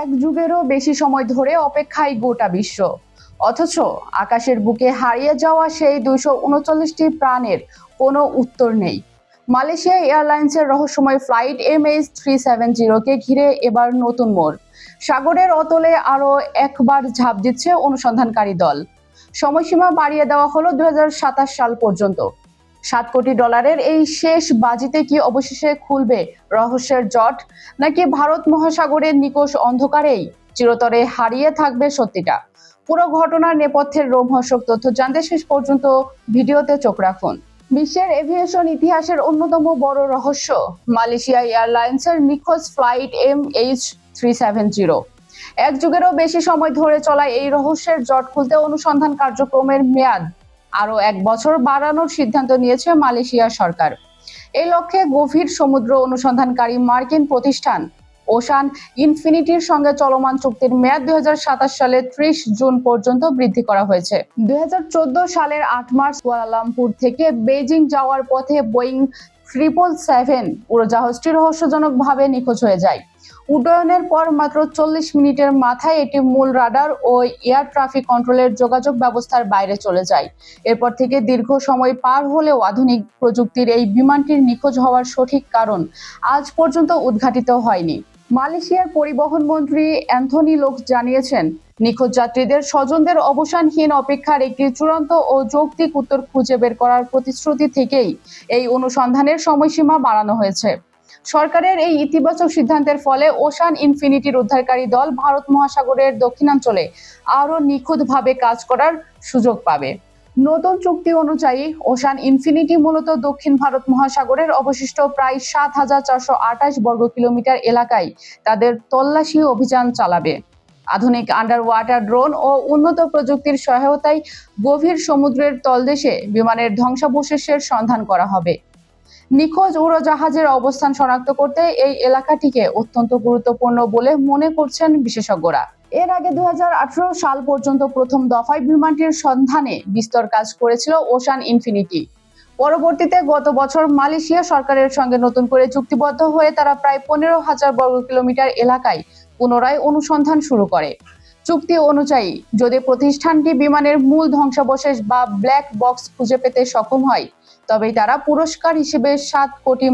এক যুগেরও বেশি সময় ধরে অপেক্ষায় গোটা বিশ্ব, অথচ আকাশের বুকে হারিয়ে যাওয়া সেই 239টি প্রাণের কোনো উত্তর নেই। মালয়েশিয়া এয়ারলাইন্সের রহস্যময় ফ্লাইট MH370 কে ঘিরে এবার নতুন মোড়। সাগরের অতলে আরো একবার ঝাঁপ দিচ্ছে অনুসন্ধানকারী দল। সময়সীমা বাড়িয়ে দেওয়া হলো 2027 সাল পর্যন্ত। $7 কোটি এই শেষ বাজিতে কি অবশেষে খুলবে রহস্যের জট, নাকি ভারত মহাসাগরের নিকষ অন্ধকারেই চিরতরে হারিয়ে থাকবে সত্যিটা? পুরো ঘটনার নেপথ্যের রোমহর্ষক তথ্য জানতে শেষ পর্যন্ত ভিডিওতে চোখ রাখুন। বিশ্বের এভিয়েশন ইতিহাসের অন্যতম বড় রহস্য মালয়েশিয়া এয়ারলাইন্সের নিখোঁজ ফ্লাইট MH370। এক যুগেরও বেশি সময় ধরে চলা এই রহস্যের জট খুলতে অনুসন্ধান কার্যক্রমের মেয়াদ আরো 1 বছর বাড়ানোর সিদ্ধান্ত নিয়েছে মালয়েশিয়া সরকার। এই লক্ষ্যে গভীর সমুদ্র অনুসন্ধানকারী মার্কিন প্রতিষ্ঠান ওশান ইনফিনিটির সঙ্গে চলমান চুক্তির মেয়াদ 2027 সালের 30 জুন পর্যন্ত বৃদ্ধি করা হয়েছে। 2014 সালের 8 মার্চ কুয়ালালামপুর থেকে বেজিং যাওয়ার পথে বোয়িং 777 উড়োজাহাজটি রহস্যজনকভাবে নিখোঁজ হয়ে যায়। উড্ডয়নের পর মাত্র 40 মিনিটের মাথায় এটি মূল রাডার ও এয়ার ট্রাফিক কন্ট্রোলের যোগাযোগ ব্যবস্থার বাইরে চলে যায়। এরপর থেকে দীর্ঘ সময় পার হলেও আধুনিক প্রযুক্তির এই বিমানটির নিখোঁজ হওয়ার সঠিক কারণ আজ পর্যন্ত উদ্ঘাটিত হয়নি। মালয়েশিয়ার পরিবহন মন্ত্রী অ্যান্থনি লোক জানিয়েছেন, নিখোঁজ যাত্রীদের স্বজনদের অবসানহীন অপেক্ষার একটি চূড়ান্ত ও যৌক্তিক উত্তর খুঁজে বের করার প্রতিশ্রুতি থেকেই এই অনুসন্ধানের সময়সীমা বাড়ানো হয়েছে। সরকারের এই ইতিবাচক সিদ্ধান্তের ফলে ওশান ইনফিনিটির উদ্ধারকারী দল ভারত মহাসাগরের দক্ষিণাঞ্চলে আরও নিখুঁতভাবে কাজ করার সুযোগ পাবে। নতুন চুক্তি অনুযায়ী ওশান ইনফিনিটি মূলত দক্ষিণ ভারত মহাসাগরের অবশিষ্ট প্রায় 7,428 বর্গ কিলোমিটার এলাকায় তাদের তল্লাশি অভিযান চালাবে। আধুনিক আন্ডার ওয়াটার ড্রোন ও উন্নত প্রযুক্তির সহায়তায় গভীর সমুদ্রের তলদেশে বিমানের ধ্বংসাবশেষের সন্ধান করা হবে। নিখোঁজ উড়োজাহাজের অবস্থান শনাক্ত করতে এই এলাকাটিকে অত্যন্ত গুরুত্বপূর্ণ বলে মনে করছেন বিশেষজ্ঞরা। এর আগে 2018 সাল পর্যন্ত প্রথম দফায় বিমানটির সন্ধানে বিস্তর কাজ করেছিল ওশান ইনফিনিটি। পরবর্তীতে গত বছর মালয়েশিয়া সরকারের সঙ্গে নতুন করে চুক্তিবদ্ধ হয়ে তারা প্রায় 15,000 বর্গ কিলোমিটার এলাকায় পুনরায় অনুসন্ধান শুরু করে। চুক্তি অনুযায়ী যদি প্রতিষ্ঠানটি বিমানের মূল ধ্বংসাবশেষ বা ব্ল্যাক বক্স খুঁজে পেতে সক্ষম হয়, তবেই তারা পুরস্কার হিসেবে $7 কোটি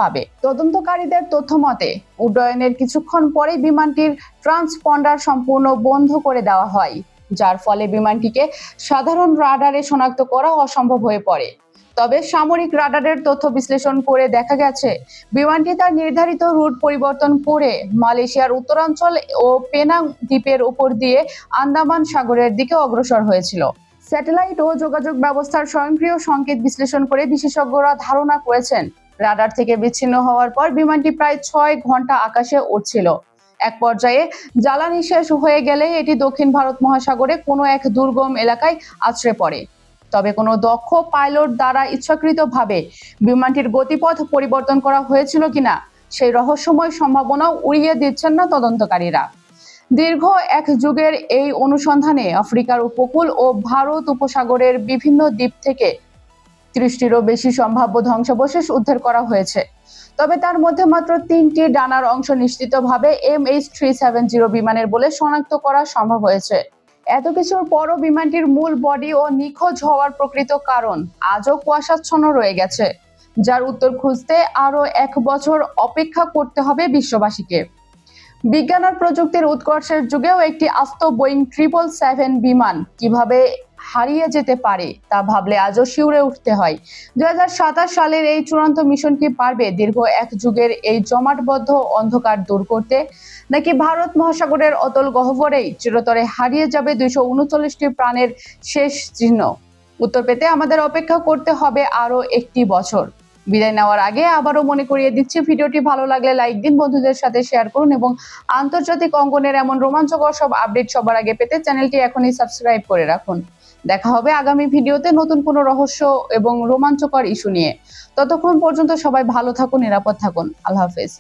পাবে। তদন্তকারীদের তথ্য মতে উড্ডয়নের কিছুক্ষণ পরে বিমানটির ট্রান্সপন্ডার সম্পূর্ণ বন্ধ করে দেওয়া হয়, যার ফলে বিমানটিকে সাধারণ রাডারে শনাক্ত করা অসম্ভব হয়ে পড়ে। তবে সামরিক রাডারের তথ্য বিশ্লেষণ করে দেখা গেছে বিমানটি তার নির্ধারিত রুট পরিবর্তন করে মালয়েশিয়ার উত্তরাঞ্চল ও পেনাং দ্বীপের উপর দিয়ে আন্দামান সাগরের দিকে অগ্রসর হয়েছিল। স্যাটেলাইট ও যোগাযোগ ব্যবস্থার স্বয়ংক্রিয় সংকেত বিশ্লেষণ করে বিশেষজ্ঞরা ধারণা করেছেন রাডার থেকে বিচ্ছিন্ন হওয়ার পর বিমানটি প্রায় 6 ঘন্টা আকাশে উড়ছিল। এক পর্যায়ে জ্বালানি শেষ হয়ে গেলে এটি দক্ষিণ ভারত মহাসাগরে কোনো এক দুর্গম এলাকায় আছড়ে পড়ে। তবে কোনো দক্ষ পাইলট দ্বারা ইচ্ছাকৃতভাবে বিমানটির গতিপথ পরিবর্তন করা হয়েছিল কিনা সেই রহস্যময় সম্ভাবনাও উড়িয়ে দিচ্ছেন না তদন্তকারীরা। দীর্ঘ এক যুগের এই অনুসন্ধানে আফ্রিকার উপকূল ও ভারত উপসাগরের বিভিন্ন দ্বীপ থেকে 30টিরও বেশি সম্ভাব্য ধ্বংসাবশেষ উদ্ধার করা হয়েছে। তবে তার মধ্যে মাত্র 3টি ডানার অংশ নিশ্চিতভাবে MH370 বিমানের বলে শনাক্ত করা সম্ভব হয়েছে। এত কিছুর পরও বিমানটির মূল বডি ও নিখোঁজ হওয়ার প্রকৃত কারণ আজও কুয়াশাচ্ছন্ন রয়ে গেছে, যার উত্তর খুঁজতে আরও 1 বছর অপেক্ষা করতে হবে বিশ্ববাসীকে। বিজ্ঞান আর প্রযুক্তির উৎকর্ষের যুগেও একটি আস্ত বোয়িং 777 বিমান কিভাবে হারিয়ে যেতে পারে তা ভাবলে আজও শিউরে উঠতে হয়। 2027 সালের এই চূড়ান্ত মিশন কি পারবে দীর্ঘ এক যুগের এই জমাটবদ্ধ অন্ধকার দূর করতে, নাকি ভারত মহাসাগরের অতল গহ্বরেই চিরতরে হারিয়ে যাবে 239টি প্রাণের শেষ চিহ্ন? উত্তর পেতে আমাদের অপেক্ষা করতে হবে আরো 1 বছর। বিদায় নেওয়ার আগে আবারও মনে করিয়ে দিচ্ছি, ভিডিওটি ভালো লাগলে লাইক দিন, বন্ধুদের সাথে শেয়ার করুন এবং আন্তর্জাতিক অঙ্গনের এমন রোমাঞ্চকর সব আপডেট সবার আগে পেতে চ্যানেলটি এখনই সাবস্ক্রাইব করে রাখুন। দেখা হবে আগামী ভিডিওতে নতুন কোনো রহস্য এবং রোমাঞ্চকর ইস্যু নিয়ে। ততক্ষণ পর্যন্ত সবাই ভালো থাকুন, নিরাপদ থাকুন। আল্লাহ হাফেজ।